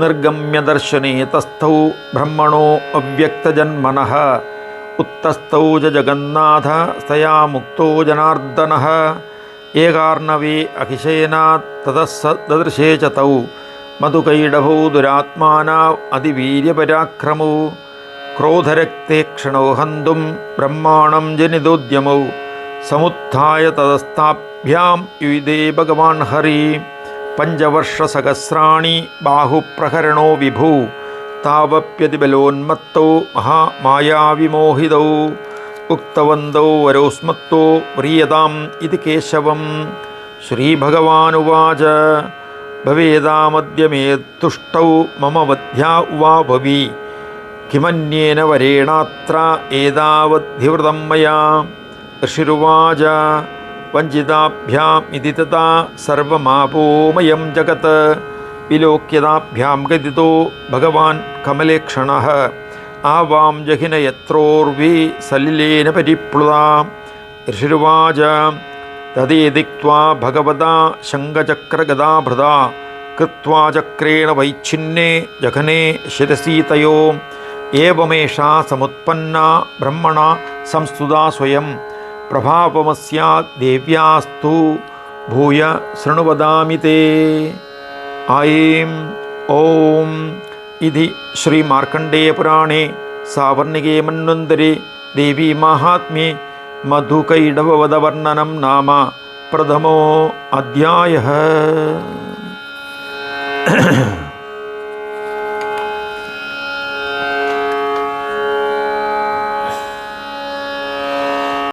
निर्गम्य दर्शने तस्थौ ब्रह्मणो अव्यक्तजन्मनः उत्तस्थौ च जगन्नाथ तया मुक्तो जनार्दनः एकार्णवे अखिशेनात् ततः ददृशे च तौ മധുകൈടഭോ ദുരാത്മാനാം അതിവീര്യപരാക്രമോ ക്രോധരക്തേ ക്ഷണോ ഹന്തും ബ്രഹ്മാണം ജനിതോദ്യമൗ സമുത്ഥായ തതസ്താഭ്യാം യുയുധേ ഭഗവാൻ ഹരി പഞ്ചവർഷസഹസ്രാണി ബാഹുപ്രഹരണോ വിഭൂ താവപ്യതിബലോന്മത്തോ മഹാമായാവിമോഹിതൗ ഉക്തവന്തോ വരോസ്മത്തോ വ്രീയതാം ഇതി കേശവം. ശ്രീഭഗവാനുവാച ഭവേദാമദ്യ മേ തുഷ്ടൗ മമ വധ്യാ വാ ഭവി കിമന്യേന വരേണാത്ര ഏതാവദ്ധിവൃതം മയാ. ഋഷിരുവാച വഞ്ചിതാഭ്യാം ഇതി തഥാ സർവമാപോമയം ജഗത് വിലോക്യതാഭ്യാം ഗതിതോ ഭഗവാൻ കമലേക്ഷണഃ ആവാം ജഹിന യത്രോർവി സലിലേന പരിപ്ലുതാ. ഋഷിരുവാച തദേദിക്ത്വാ ഭഗവതാ ശംഖചക്രഗദാഭൃതാ കൃത്വാ ചക്രേണ വൈച്ഛിന്നേ ജഘനെ ശിരസീതയോ ഏവമേഷാ സമുത്പന്നാ ബ്രഹ്മണ സംസ്തുതാ സ്വയം പ്രഭാവമസ്യാ ദേവ്യാസ്തു ഭൂയ ശൃണു വദാമി തേ. ഐം ഓം ഇതി ശ്രീ മാർക്കണ്ഡേയപുരാണേ സാവർണികേ മന്വന്തരേ ദേവീ മാഹാത്മ്യേ മധുകൈടഭവദവർണ്ണനം നാമ പ്രഥമോ അധ്യായഃ.